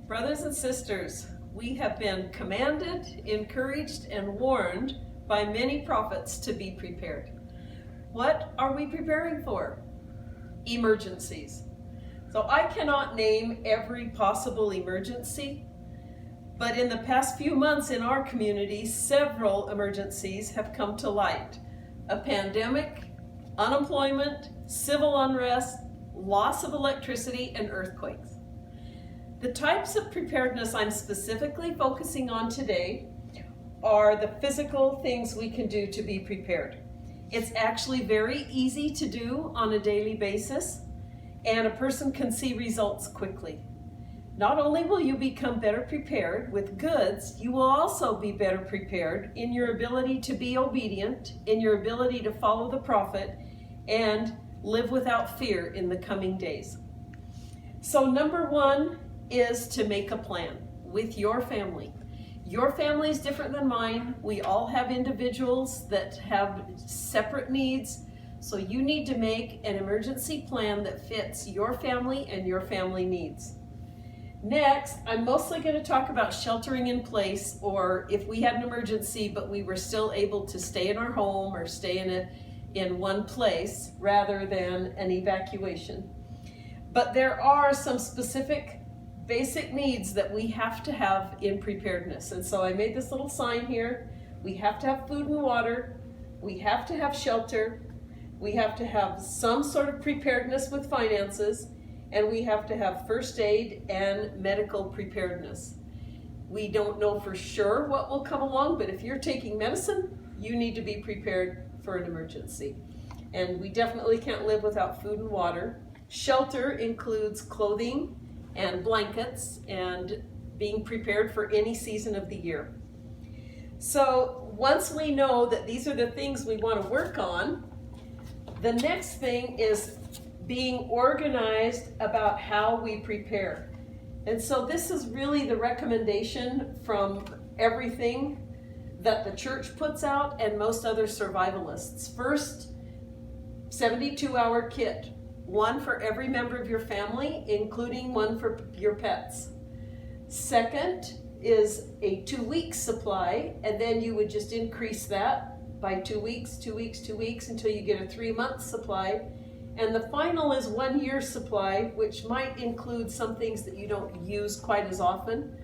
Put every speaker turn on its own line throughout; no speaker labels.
Brothers and sisters, we have been commanded, encouraged, and warned by many prophets to be prepared. What are we preparing for? Emergencies. So I cannot name every possible emergency, but in the past few months in our community, several emergencies have come to light. A pandemic, unemployment, civil unrest, loss of electricity, and earthquakes. The types of preparedness I'm specifically focusing on today are the physical things we can do to be prepared. It's actually very easy to do on a daily basis, and a person can see results quickly. Not only will you become better prepared with goods, you will also be better prepared in your ability to be obedient, in your ability to follow the prophet, and live without fear in the coming days. So number one is to make a plan with your family. Your family is different than mine. We all have individuals that have separate needs. So you need to make an emergency plan that fits your family and your family needs. Next, I'm mostly going to talk about sheltering in place, or if we had an emergency but we were still able to stay in our home or stay in one place rather than an evacuation. But there are some specific basic needs that we have to have in preparedness. And so I made this little sign here. We have to have food and water. We have to have shelter. We have to have some sort of preparedness with finances. And we have to have first aid and medical preparedness. We don't know for sure what will come along, but if you're taking medicine, you need to be prepared for an emergency. And we definitely can't live without food and water. Shelter includes clothing and blankets and being prepared for any season of the year. So once we know that these are the things we want to work on, the next thing is being organized about how we prepare. And so this is really the recommendation from everything that the church puts out and most other survivalists. First, 72-hour kit. One for every member of your family, including one for your pets. Second is a 2-week supply, and then you would just increase that by 2 weeks, 2 weeks, 2 weeks until you get a 3-month supply. And the final is 1 year supply, which might include some things that you don't use quite as often.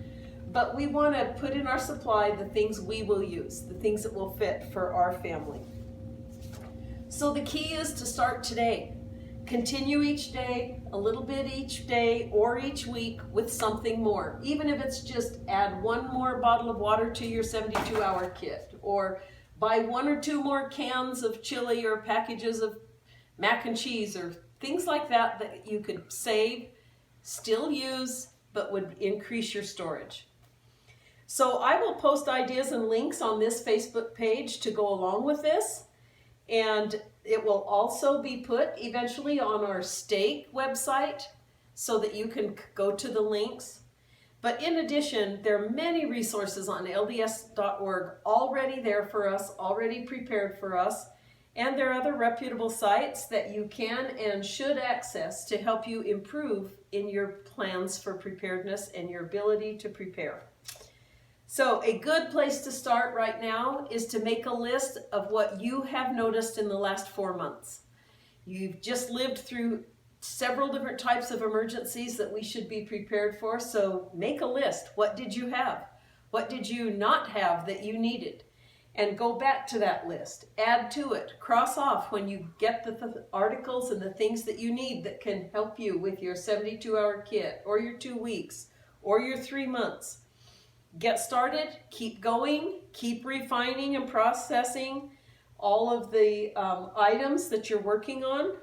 But we want to put in our supply the things we will use, the things that will fit for our family. So the key is to start today. Continue each day, a little bit each day or each week with something more. Even if it's just add 1 more bottle of water to your 72-hour kit, or buy 1 or 2 more cans of chili or packages of mac and cheese or things like that that you could save, still use, but would increase your storage. So I will post ideas and links on this Facebook page to go along with this. And it will also be put eventually on our stake website so that you can go to the links. But in addition, there are many resources on lds.org already there for us, already prepared for us. And there are other reputable sites that you can and should access to help you improve in your plans for preparedness and your ability to prepare. So a good place to start right now is to make a list of what you have noticed in the last 4 months. You've just lived through several different types of emergencies that we should be prepared for, so make a list. What did you have? What did you not have that you needed? And go back to that list. Add to it. Cross off when you get the articles and the things that you need that can help you with your 72-hour kit or your 2 weeks or your 3 months. Get started, keep going, keep refining and processing all of the items that you're working on,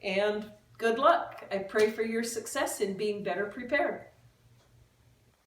and good luck. I pray for your success in being better prepared.